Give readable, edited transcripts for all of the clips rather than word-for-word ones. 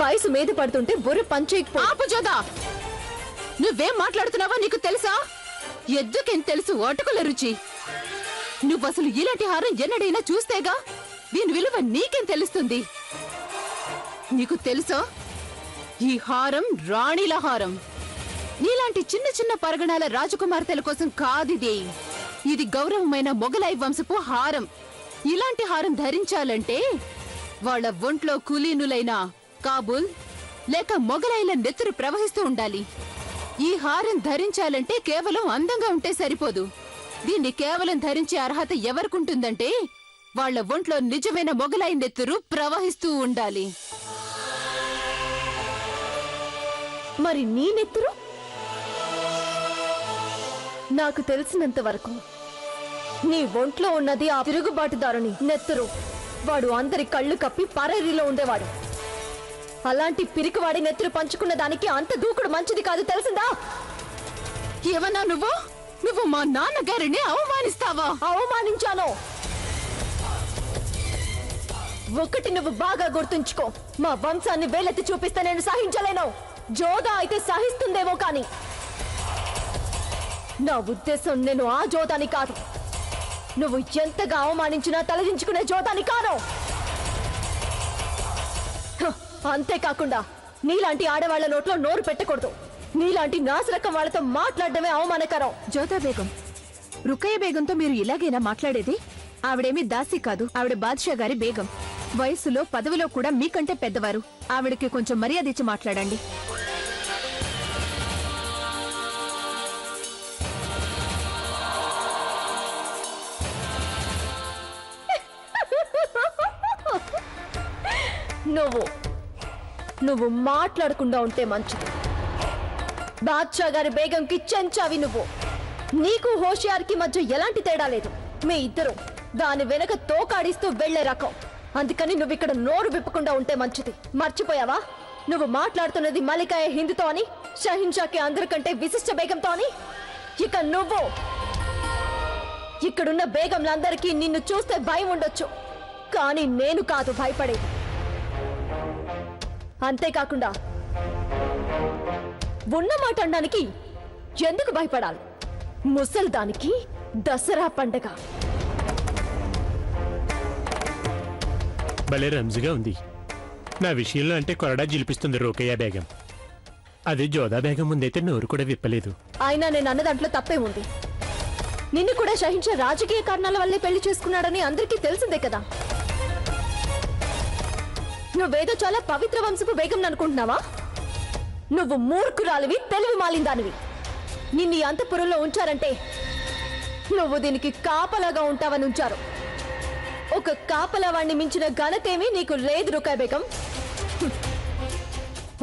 వయసు మీద పడుతుంటే బుర్ర పంచేయకపో. ఆపు జోదా, నువ్వేం మాట్లాడుతున్నావో నీకు తెలుసా? ఎద్దుకేం తెలుసు అటుకుల రుచి? నువ్వసలు ఇలాంటి హారం ఎన్నడైనా చూస్తేగా దీని విలువ నీకేం తెలుస్తుంది? నీకు తెలుసా, ఈ హారం రాణిల హారం. నీలాంటి చిన్న చిన్న పరగణాల రాజకుమార్తెల కోసం కాదిది. ఇది గౌరవమైన మొగలాయి వంశపు హారం. ఇలాంటి హారం ధరించాలంటే వాళ్ళ ఒంట్లో కులీనులైన కాబూల్ లేక మొగలాయిల నెత్తురు ప్రవహిస్తూ ఉండాలి. ఈ హారం ధరించాలంటే కేవలం అందంగా ఉంటే సరిపోదు. దీన్ని కేవలం ధరించే అర్హత ఎవరికుంటుందంటే వాళ్ళ ఒంట్లో నిజమైన మొగలాయి నెత్తురు ప్రవహిస్తూ ఉండాలి. మరి నీ నెత్తురు? నాకు తెలిసినంత వరకు నీ ఒంట్లో ఉన్నది ఆ తిరుగుబాటుదారుని నెత్తురు. వాడు అందరి కళ్ళు కప్పి పరేరిలో ఉండేవాడు. అలాంటి పిరికివాడి నెత్తురు పంచుకున్న దానికి అంత దూకుడు మంచిది కాదు, తెలిసిందా? ఏమన్నా నువ్వు మా నాన్నగారిని అవమానిస్తావా? అవమానించాను. ఒకటి నువ్వు బాగా గుర్తుంచుకో, మా వంశాన్ని వేలెత్తి చూపిస్తే నేను సహించలేను. జోదా అయితే సహిస్తుందేమో కానీ నా ఉద్దేశం నేను ఆ జోదాని కాదు. నువ్వు ఎంతగా అవమానించినా తలదించుకునే జోదాని కాను. అంతేకాకుండా నీలాంటి ఆడవాళ్ల నోట్లో నోరు పెట్టకూడదు. నీలాంటి నాసిరకం వాళ్ళతో మాట్లాడడమే అవమానకరం. జోదా బేగం, రుకయ్య బేగంతో మీరు ఇలాగైనా మాట్లాడేది? ఆవిడేమీ దాసి కాదు, ఆవిడ బాద్షా గారి బేగం. వయసులో పదవిలో కూడా మీకంటే పెద్దవారు. ఆవిడకి కొంచెం మర్యాద ఇచ్చి మాట్లాడండి. నువ్వు మాట్లాడకుండా ఉంటే మంచిది. బాద్షా గారి బేగంకి చెంచావి నువ్వు. నీకు హోషియార్కి మధ్య ఎలాంటి తేడా లేదు. మీ ఇద్దరు దాని వెనక తోకాడిస్తూ వెళ్లే రకం. అందుకని నువ్వు ఇక్కడ నోరు విప్పకుండా ఉంటే మంచిది. మర్చిపోయావా? నువ్వు మాట్లాడుతున్నది మలికాయ హిందుతో అని, షహిన్షాకి అందరికంటే విశిష్ట బేగంతో అని. ఇక నువ్వు ఇక్కడున్న బేగంలందరికీ నిన్ను చూస్తే భయం ఉండొచ్చు, కానీ నేను కాదు భయపడేది. అంతేకాకుండా ఉన్నమాట అనడానికి ఎందుకు భయపడాలి? ముసల్దానికి దసరా పండగ. భలే రంజుగా ఉంది. నా విషయంలో అంటే కొరడా జిలిపిస్తుంది రోకయ్య బేగం. అది జోదా బేగం ముందైతే నోరు కూడా విప్పలేదు. అయినా నేను అన్న దాంట్లో తప్పే ఉంది. నిన్ను కూడా సహించే రాజకీయ కారణాల వల్లే పెళ్లి చేసుకున్నాడని అందరికీ తెలిసిందే కదా. నువ్వేదో చాలా పవిత్ర వంశపు బేగం అనుకుంటున్నావా? నువ్వు మూర్ఖురాలివి, తెలివి మాలిందానివి. నిన్ను అంతఃపురంలో ఉంచారంటే నువ్వు దీనికి కాపలాగా ఉంటావని ఉంచారు. ఒక కాపలావాణ్ణి మించిన ఘనతేమీ నీకు లేదు రుకయ్య బేగం.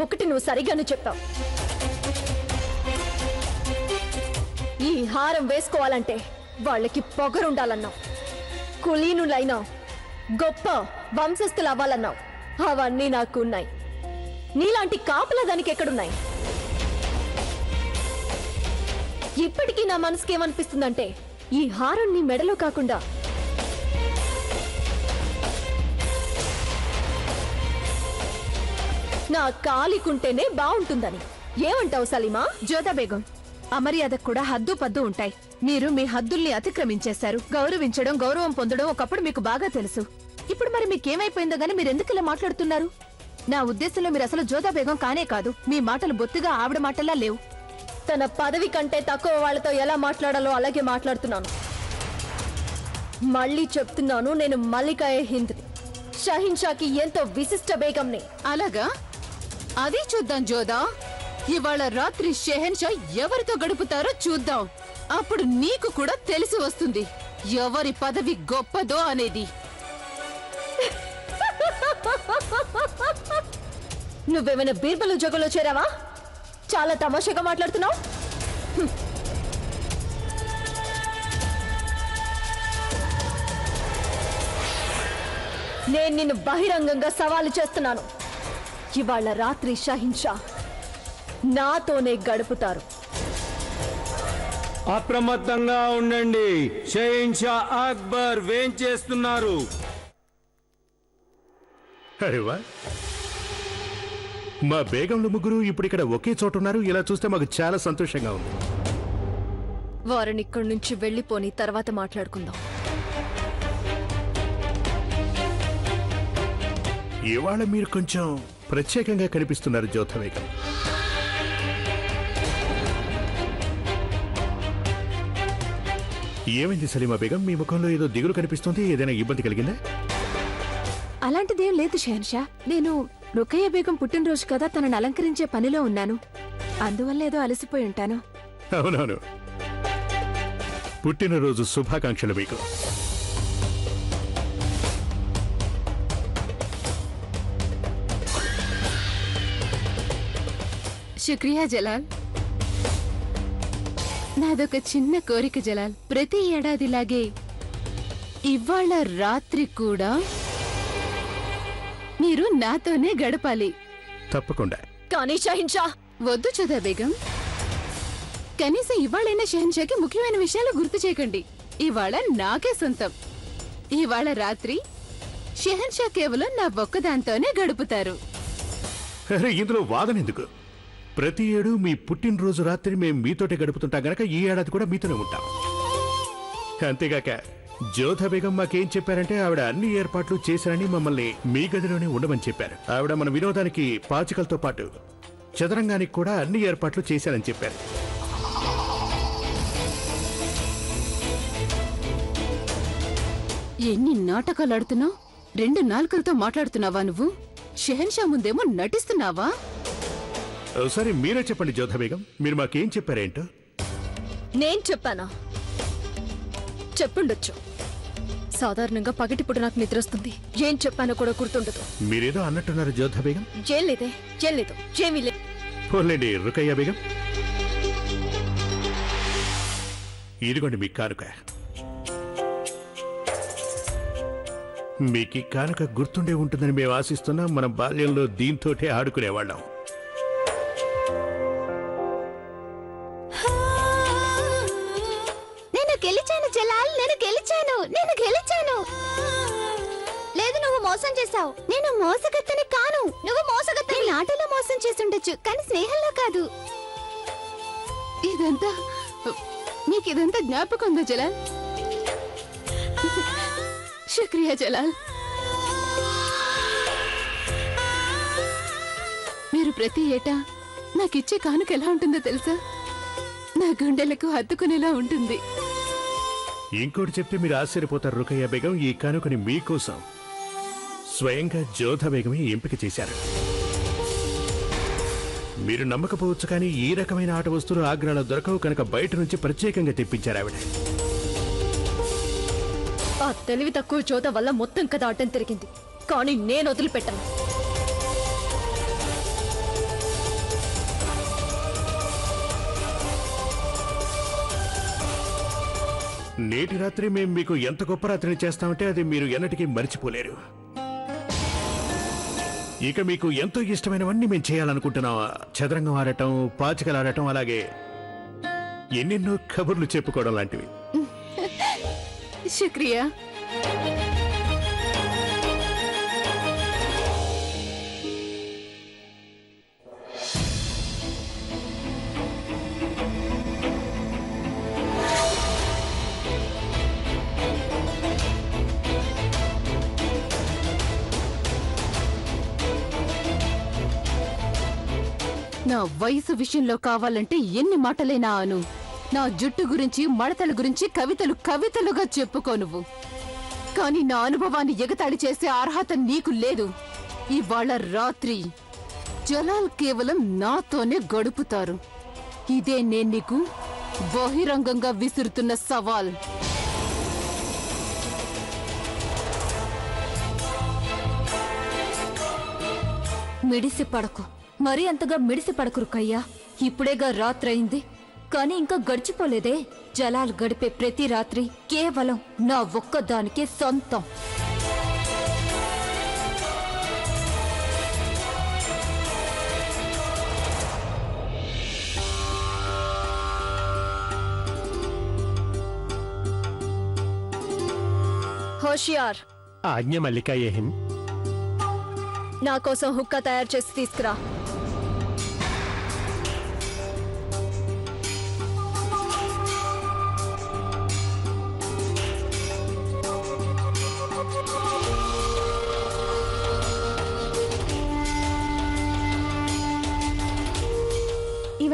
ఒకటి నువ్వు సరిగానే చెప్పావు. ఈ హారం వేసుకోవాలంటే వాళ్ళకి పొగరుండాలన్నావు. కులీనులైనా గొప్ప వంశస్థులు అవ్వాలన్నావు. అవన్నీ నాకున్నాయి. నీలాంటి కాపలా దానికి ఎక్కడున్నాయి? ఇప్పటికీ నా మనసుకేమనిపిస్తుందంటే ఈ హారం నీ మెడలో కాకుండా నా కాలికుంటేనే బాగుంటుందని. ఏమంటావు సలీమా? జోదా బేగం, అమర్యాదకు కూడా హద్దు పద్దు ఉంటాయి. మీరు మీ హద్దుల్ని అతిక్రమించేశారు. గౌరవించడం, గౌరవం పొందడం ఒకప్పుడు మీకు బాగా తెలుసు. ఇప్పుడు మరి మీకేమైపోయిందో గానీ మీరెందుకు ఇలా మాట్లాడుతున్నారు? నా ఉద్దేశంలో మీరు అసలు జోదా బేగం కానే కాదు. మీ మాటలు బొత్తిగా ఆవిడ మాటల్లా లేవు. తన పదవి కంటే తక్కువ వాళ్లతో ఎలా మాట్లాడాలో అలాగే మాట్లాడుతున్నాను. మళ్ళీ చెప్తున్నాను, నేను మల్లికాయ హింద్ని, షహిన్షాకి ఎంతో విశిష్ట బేగంని. అలాగా? అది చూద్దాం జోదా. ఇవాళ రాత్రి షెహన్షా ఎవరితో గడుపుతారో చూద్దాం. అప్పుడు నీకు కూడా తెలిసి వస్తుంది ఎవరి పదవి గొప్పదో అనేది. నువ్వేమైనా బీర్బలు జగలో చేరావా? చాలా తమాషాగా మాట్లాడుతున్నావు. నేను నిన్ను బహిరంగంగా సవాలు చేస్తున్నాను. ఇవాళ రాత్రి షహిన్షా నాతోనే గడుపుతారు. అప్రమత్తంగా ఉండండి. షహిన్షా అక్బర్ వేంచేస్తున్నారు. అరే వా, మా బేగంలు ముగ్గురు ఇప్పుడు ఇక్కడ ఒకే చోట ఉన్నారు. ఇలా చూస్తే మాకు చాలా సంతోషంగా ఉంది. వారిని ఇక్కడి నుంచి వెళ్ళిపోని తర్వాత మాట్లాడుకుందాం. ఇవాళ మీరు కొంచెం ప్రత్యేకంగా కనిపిస్తున్నారు జ్యోత బేగం. ఏమైంది సలీమా బేగం? మీ ముఖంలో ఏదో దిగులు కనిపిస్తుంది. ఏదైనా ఇబ్బంది కలిగిందా? అలాంటిదేం లేదు షెహన్షా. నేను రుకయ్య బేగం పుట్టినరోజు కదా, తనని అలంకరించే పనిలో ఉన్నాను. అందువల్ల ఏదో అలసిపోయి ఉంటాను. అవునవును. పుట్టినరోజు శుభాకాంక్షలు మీకు. శుక్రియా జలాల్. నాదొక చిన్న కోరిక జలాల్. ప్రతి ఏడాదిలాగే ఇవాళ రాత్రి కూడా మీరు నాతోనే గడపాలి. తప్పకుండా. కానీ షహిన్షా, వద్దు చుదా బేగం. కనీసం ఇవాళైనా షెహన్షాకి ముఖ్యమైన విషయాలు గుర్తు చేయకండి. ఇవాళ నాకే సొంతం. ఇవాళ రాత్రి షెహన్షా కేవలం నా ఒక్కదాంతోనే గడుపుతారు. అరే, ఇందులో వాదన ఎందుకు? ప్రతి ఏడు మీ పుట్టినరోజు రాత్రి మేము మీతోటే గడుపుతుంటాం గనక ఈ ఏడాది కూడా మీతోనే ఉంటాం. అంతేగాక జ్యోత బేగం మాకేం చెప్పారంటే ఆవిడ అన్ని ఏర్పాట్లు చేశారని, మమ్మల్ని మీ గదిలోనే ఉండమని చెప్పారు. ఆవిడ మన వినోదానికి పాచికలతో పాటు చదరంగానికి కూడా అన్ని ఏర్పాట్లు చేశారని చెప్పారు. ఎన్ని నాటకాలు ఆడుతున్నావు? 2 నాలుకలతో మాట్లాడుతున్నావా నువ్వు? షెహన్షా ముందేమో నటిస్తున్నావా? ఒకసారి మీరే చెప్పండి జ్యోత బేగం, మీరు మాకేం చెప్పారేంటో. నేను చెప్పానా? చెప్పుండొచ్చు. సాధారణంగా పగటిప్పుడు నాకు నిద్రొస్తుంది. ఏం చెప్పానో కూడా గుర్తుండదు. మీరేదో అన్నట్టున్నారు జ్యోత బేగం. ఏం లేదే, ఏం లేదు, ఏమీ లేదు. పోలేండి రుకయ్య బేగం, ఇదిగోండి మీ కానుక. మీకు కానుక గుర్తుండే ఉంటుందని మేము ఆశిస్తున్నాం. మన బాల్యంలో దీంతోటే ఆడుకునేవాళ్ళం. నేను గెలిచాను జలాల్, నేను గెలిచాను, నేను గెలిచాను. లేదు, నువ్వు మోసం చేశావు. నేను మోసగత్తని కాను. నువ్వు మోసగత్తని. ఆటలో మోసం చేస్తుండొచ్చు, కానీ స్నేహంలో కాదు. ఇదంతా నీకిదంతా జ్ఞాపకం ఉందా జలాల్? శుక్రియా జలాల్. మీరు ప్రతి ఏటా నాకిచ్చే కానుక ఎలా ఉంటుందో తెలుసా? నా గుండెలకు హత్తుకునేలా ఉంటుంది. ఇంకోటి చెప్తే మీరు ఆశ్చర్యపోతారు రుకయ్య బేగం. ఈ కానుకని మీకోసం స్వయంగా జ్యోత బేగమే ఎంపిక చేశారు. మీరు నమ్మకపోవచ్చు, కానీ ఈ రకమైన ఆట వస్తువులు ఆగ్రాలో దొరకవు కనుక బయట నుంచి ప్రత్యేకంగా తెప్పించారు ఆవిడ. ఆ తెలివి తక్కువ చోట వల్ల మొత్తం కథ అడ్డం తిరిగింది. కానీ నేను వదిలిపెట్టను. నేటి రాత్రి మేము మీకు ఎంత గొప్ప రాత్రిని చేస్తామంటే అది మీరు ఎన్నటికీ మర్చిపోలేరు. ఇక మీకు ఎంతో ఇష్టమైనవన్నీ మేము చేయాలనుకుంటున్నాం. చదరంగం ఆడటం, పాచికలు ఆడటం, అలాగే ఎన్నెన్నో కబుర్లు చెప్పుకోవడం లాంటివి. శుక్రియా. నా వయసు విషయంలో కావాలంటే ఎన్ని మాటలైనా అను. నా జుట్టు గురించి, మడతల గురించి కవితలు కవితలుగా చెప్పుకో నువ్వు. కానీ నా అనుభవాన్ని ఎగతాళి చేసే అర్హత నీకు లేదు. ఇవాళ రాత్రి జలాల్ కేవలం నాతోనే గడుపుతారు. ఇదే నేను నీకు బహిరంగంగా విసురుతున్న సవాల్. మిడిసి పడకు, మరీ అంతగా మిడిసి పడకు రుకయ్యా. ఇప్పుడేగా రాత్రయింది, కానీ ఇంకా గడిచిపోలేదే. జలాల్ గడిపే ప్రతి రాత్రి కేవలం నా ఒక్కదానికే సొంతం. హోషియార్, ఆజ్ఞ మల్లికా ఏహిన్. నా కోసం హుక్కా తయారు చేసి తీసుకురా.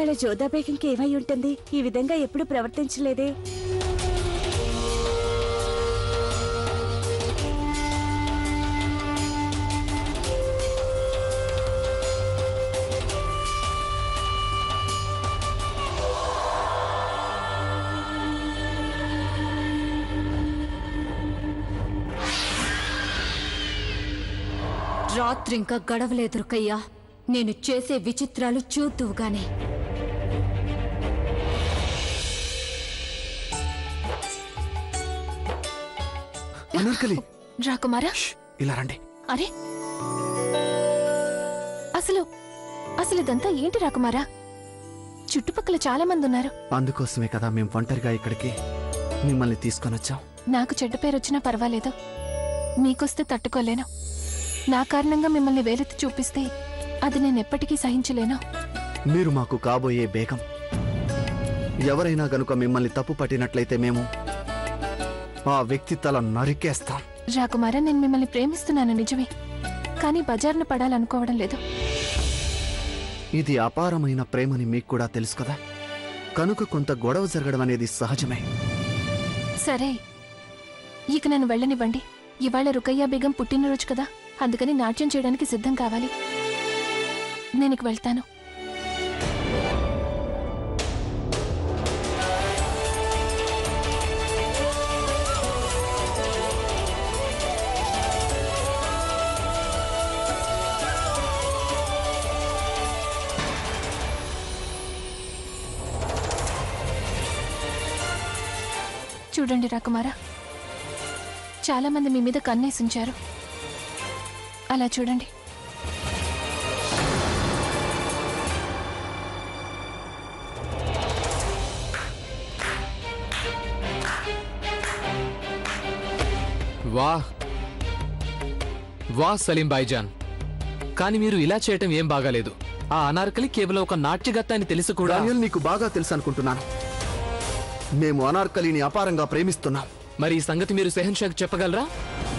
ఒకవేళ జోదా బేగంకి ఏమై ఉంటుంది? ఈ విధంగా ఎప్పుడు ప్రవర్తించలేదే. రాత్రి ఇంకా గడవలేదు రుకయ్యా. నేను చేసే విచిత్రాలు చూద్దువుగానే. అనార్కలి, రాకుమారా, ఇలా రండి. అరే అసలు అసలు ఇదంతా ఏంటి రాకుమారా? చుట్టుపక్కల చాలా మంది ఉన్నారు. అందుకోసమే కదా మేము ఒంటరిగా ఇక్కడికి మిమ్మల్ని తీసుకొని వచ్చాం. నాకు చెడ్డ పేరు వచ్చినా పర్వాలేదు, మీకొస్తే తట్టుకోలేను. నా కారణంగా మిమ్మల్ని వేలెత్తి చూపిస్తే అది నేను ఎప్పటికీ సహించలేను. మీరు మాకు కాబోయే బేగం. ఎవరైనా గనుక మిమ్మల్ని తప్పు పట్టినట్లయితే మేము ఆ వ్యక్తి తల నరికేస్తాం. రాకుమారా, నేను మిమ్మల్ని ప్రేమిస్తున్నాను నిజమే, కానీ బజార్ను పడాలనుకోవడం లేదు. ఇది అపారమైన ప్రేమని మీకు కూడా తెలుసు కదా, కనుక కొంత గొడవ జరగడం అనేది సహజమే. సరే, ఇక నన్ను వెళ్ళనివ్వండి. ఇవాళ రుకయ్య బేగం పుట్టినరోజు కదా, అందుకని నాట్యం చేయడానికి సిద్ధం కావాలి. నేను ఇక వెళ్తాను. చూడండి రాకుమారా, చాలా మంది మీ మీద కన్నేసించారు. అలా చూడండి. వాహ్ వాహ్ సలీం భాయ్జాన్, కానీ మీరు ఇలా చేయటం ఏం బాగాలేదు. ఆ అనార్కలి కేవలం ఒక నాట్యగత్త అని తెలిసి కూడా. డానియల్, నీకు బాగా తెలుసు అనుకుంటున్నాను. మేము అనార్కలిని అపారంగా ప్రేమిస్తున్నాం. మరి ఈ సంగతి మీరు సెహన్షాకి చెప్పగలరా?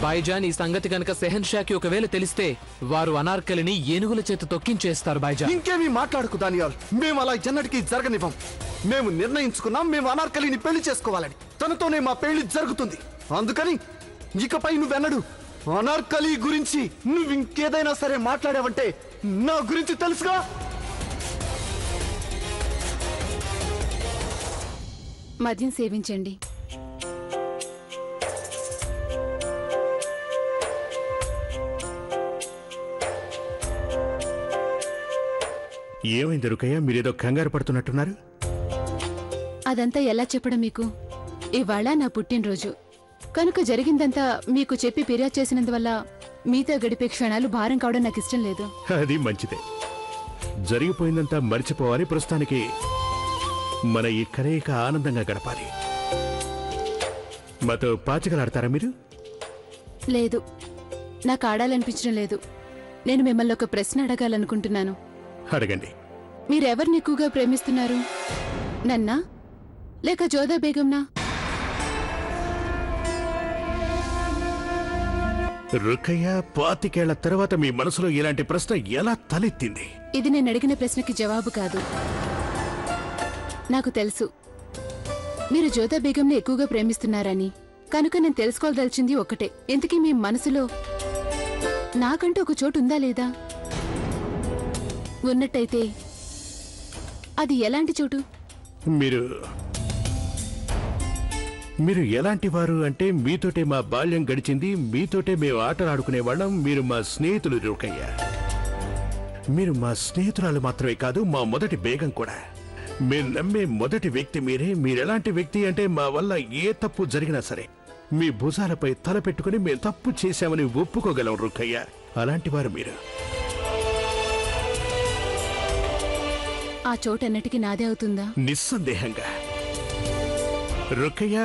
భాయ్జాన్, ఈ సంగతి గనక సెహన్షాకి ఒకవేళ తెలిస్తే వారు అనార్కలిని ఏనుగుల చేత తొక్కించేస్తారు. భాయ్జాన్, ఇంకేమీ మాట్లాడుకు డానియల్. మేము అలా ఎన్నటికీ జరగనివ్వం. మేము నిర్ణయించుకున్నాం, మేము అనార్కలిని పెళ్లి చేసుకోవాలని. తనతోనే మా పెళ్లి జరుగుతుంది. అందుకని ఇకపై నువ్వెన్నడు అనార్కలి గురించి నువ్వు ఇంకేదైనా సరే మాట్లాడావంటే నా గురించి తెలుసుగా. మద్యం సేవించండి. ఏమైంది రుకయ్య, మీరేదో కంగారు పడుతున్నట్టున్నారు? అదంతా ఎలా చెప్పడం మీకు? ఇవాళ నా పుట్టినరోజు కనుక జరిగిందంతా మీకు చెప్పి ఫిర్యాదు చేసినందువల్ల మీతో గడిపే క్షణాలు భారం కావడం నాకు ఇష్టం లేదు. అది మంచిదే. జరిగిపోయిందంతా మర్చిపోవాలి. ప్రస్తుతానికి మన ఈ కలయిక ఆనందంగా గడపాలి. మాతో పాచికలాడతారా మీరు? లేదు, నాకు ఆడాలనిపించడం లేదు. నేను మిమ్మల్ని ఒక ప్రశ్న అడగాలనుకుంటున్నాను. అడగండి. మీరెవరిని ఎక్కువగా ప్రేమిస్తున్నారు? నన్నా లేక జోదా బేగంనా? రుకయ్య, 25 ఏళ్ల తర్వాత మీ మనసులో ఇలాంటి ప్రశ్న ఎలా తలెత్తింది? ఇది నేను అడిగిన ప్రశ్నకి జవాబు కాదు. నాకు తెలుసు మీరు జోదా బేగంని ఎక్కువగా ప్రేమిస్తున్నారని. కనుక నేను తెలుసుకోదలిచింది ఒకటే, ఇంతకీ మీ మనసులో నాకంటూ ఒక చోటు ఉందా లేదా? ఉన్నట్టయితే అది ఎలాంటి చోటు? మీరు ఎలాంటి వారు అంటే, మీతోటే మా బాల్యం గడిచింది, మీతోటే మేము ఆటలు ఆడుకునేవాళ్ళం. మీరు మా స్నేహితులు రుకయ్య. మీరు మా స్నేహితురాలు మాత్రమే కాదు, మా మొదటి బేగం కూడా. మీరు నమ్మే మొదటి వ్యక్తి మీరే. మీరెలాంటి వ్యక్తి అంటే, మా వల్ల ఏ తప్పు జరిగినా సరే మీ భుజాలపై తల పెట్టుకుని మేము తప్పు చేశామని ఒప్పుకోగలం రుకయ్య. అలాంటి వారు మీరు. ఆ చోటన్నిటికీ నాదే అవుతుందా? నిస్సందేహంగా. రుకయ్య,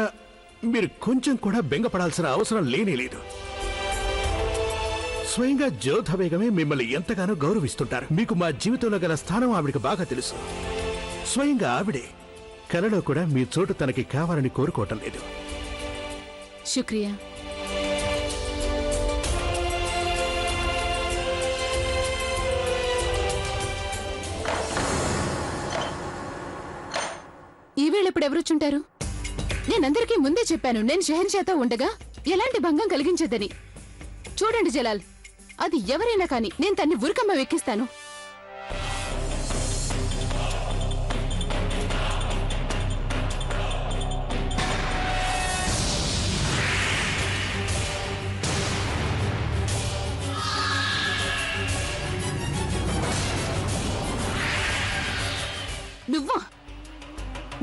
మీరు కొంచెం కూడా బెంగపడాల్సిన అవసరం లేనేలేదు. స్వయంగా జోధా బేగమే మిమ్మల్ని ఎంతగానో గౌరవిస్తుంటారు. మీకు మా జీవితంలో గల స్థానం ఆవిడకి బాగా తెలుసు. స్వయంగా ఆవిడే కలలో కూడా మీ చోటు తనకి కావాలని కోరుకోవటం లేదు. శుక్రియా. ఎవరొచ్చుంటారు? నేనందరికీ ముందే చెప్పాను, నేను షెహన్షాతో ఉండగా ఎలాంటి భంగం కలిగించదని. చూడండి జలాల్, అది ఎవరైనా కానీ నేను తన్ని ఉరికమ్మ వెక్కిస్తాను.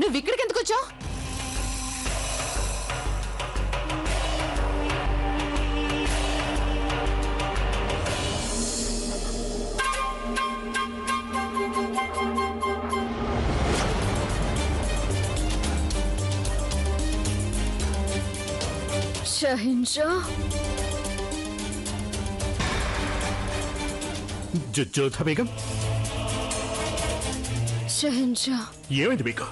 నువ్వు ఇక్కడికి ఎందుకు వచ్చావు? షహిన్షా, జోధా బేగం, షహిన్షా, ఏమైంది మీకు?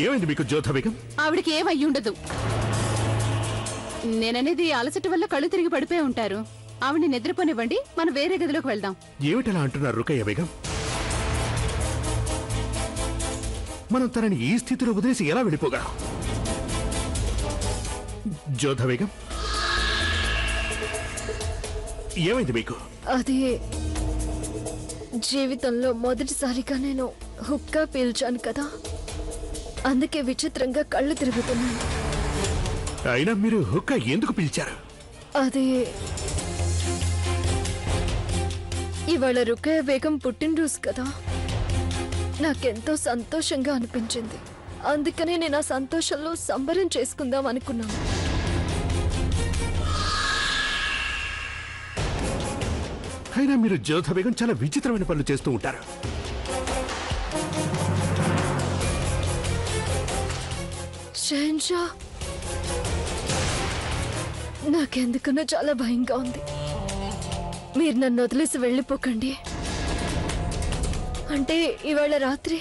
ఏమైంది మీకు జోధా బేగం? ఆవిడికి ఏమయ్యి ఉండదు. నేననేది అలసట వల్ల కళ్ళు తిరిగి పడిపోయి ఉంటారు. ఆవిడ్ని నిద్రపోనివ్వండి, మనం వేరే గదిలోకి వెళ్దాం. ఏమిటలా అంటున్నారు రుకయ్య బేగం? మనం తనని ఈ స్థితిలో వదిలేసి ఎలా వెళ్ళిపోగలం? జోధా బేగం, ఏమైంది మీకు? అది జీవితంలో మొదటిసారిగా నేను హుక్కా పీల్చాను కదా, అందుకే విచిత్రంగా కళ్ళు తిరుగుతున్నాయి. అయినా మీరు హుక్కా ఎందుకు పిలిచారు? అది ఇవాళ రుకయ్య బేగం పుట్టినరోజు కదా, నాకెంతో సంతోషంగా అనిపించింది. అందుకనే నేను ఆ సంతోషంలో సంబరం చేసుకుందాం అనుకున్నాను. అయినా మీరు జోధా బేగం చాలా విచిత్రమైన పనులు చేస్తూ ఉంటారు. షెహన్షా, నాకెందుకన్నా చాలా భయంగా ఉంది. మీరు నన్ను వదిలేసి వెళ్ళిపోకండి. అంటే ఇవాళ రాత్రి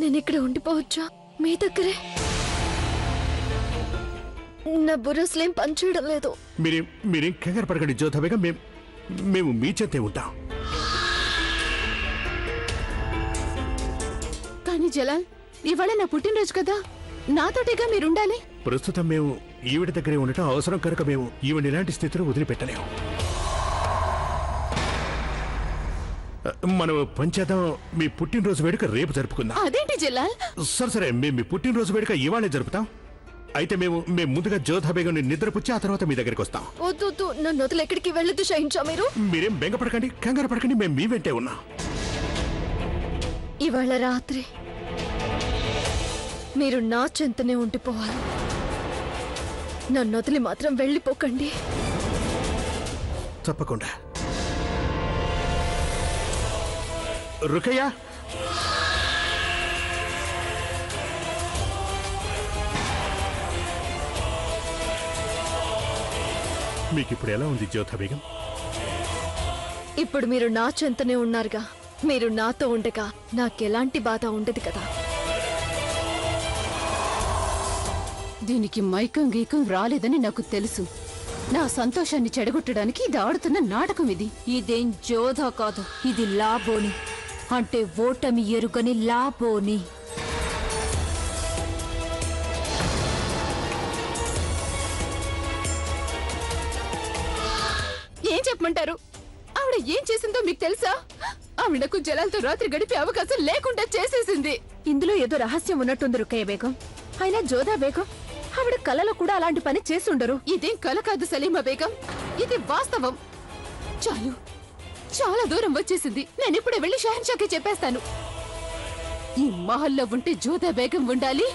నేను ఇక్కడ ఉండిపోవచ్చా మీ దగ్గరే? నా బుర్రస్లేం పనిచేయడం లేదు. మీరేం కంగారు పడకండి జోధా బేగం, మేము మీ చెంతే ఉంటాం. కానీ జలాల్, ఇవాళ నా పుట్టినరోజు కదా, నాతోటిగా మీరుండాలి. ప్రస్తుతం మేము ఈవిడ దగ్గరే ఉండటం అవసరం కనుక మేము ఈవిడ ఇలాంటి స్థితిలో వదిలిపెట్టలేము. మనం పంచేద్దాం, మీ పుట్టినరోజు వేడుక రేపు జరుపుకుందాం. అదేంటి జలాల్? సరే మేము మీ పుట్టినరోజు వేడుక ఇవాళే జరుపుతాం. అయితే మేము ముందుగా జోధా బేగం నిద్రపుచ్చి ఆ తర్వాత మీ దగ్గరికి వస్తాం. వద్దు, నన్ను వదిలి ఎక్కడికి వెళ్ళొద్దు షహిన్షా. మీరేం బెంగపడకండి, కంగారు పడకండి, మేము మీ వెంటే ఉన్నాం. ఇవాళ రాత్రి మీరు నా చెంతనే ఉండిపోవాలి. నన్ను వదిలి మాత్రం వెళ్ళిపోకండి. తప్పకుండా. రుకయ్య, మీకిప్పుడు ఎలా ఉంది జోధా బేగం? ఇప్పుడు మీరు నా చెంతనే ఉన్నారుగా. మీరు నాతో ఉండగా నాకెలాంటి బాధ ఉండదు కదా. దీనికి మైకం గీకం రాలేదని నాకు తెలుసు. నా సంతోషాన్ని చెడగొట్టడానికి ఇది ఆడుతున్న నాటకం. ఇదేం జోధా కాదు, ఇది లాబోని. అంటే ఓటమి ఎరుగని లాబోని. ఏం చెప్పమంటారు? ఆవిడ ఏం చేసిందో మీకు తెలుసా? ఆవిడకు జలాలతో రాత్రి గడిపే అవకాశం లేకుండా చేసేసింది. ఇందులో ఏదో రహస్యం ఉన్నట్టుంది రుకయ్య బేగం. అయినా జోధా బేగం ఆవిడ కలలో కూడా అలాంటి పని చేసుండరు. ఇదేం కల కాదు సలీమా బేగం, ఇది వాస్తవం. చాలు, చాలా దూరం వచ్చేసింది. నేనిప్పుడే వెళ్లి షహన్షాకి చెప్పేస్తాను. ఈ మహల్లో ఉంటే జోధా బేగం ఉండాలి,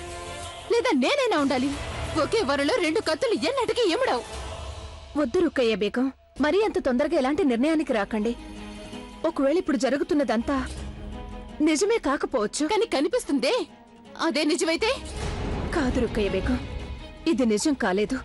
లేదా నేనైనా ఉండాలి. ఒకే వరలో రెండు కత్తులు ఎన్నటికీ ఎముడవు. వద్దు రుకయ్య బేగం, మరీ అంత తొందరగా ఎలాంటి నిర్ణయానికి రాకండి. ఒకవేళ ఇప్పుడు జరుగుతున్నదంతా నిజమే కాకపోవచ్చు, కానీ కనిపిస్తుందే, అదే నిజమైతే? కాదు రుకయ్య బేగం, ఇది నిజం కాలేదు.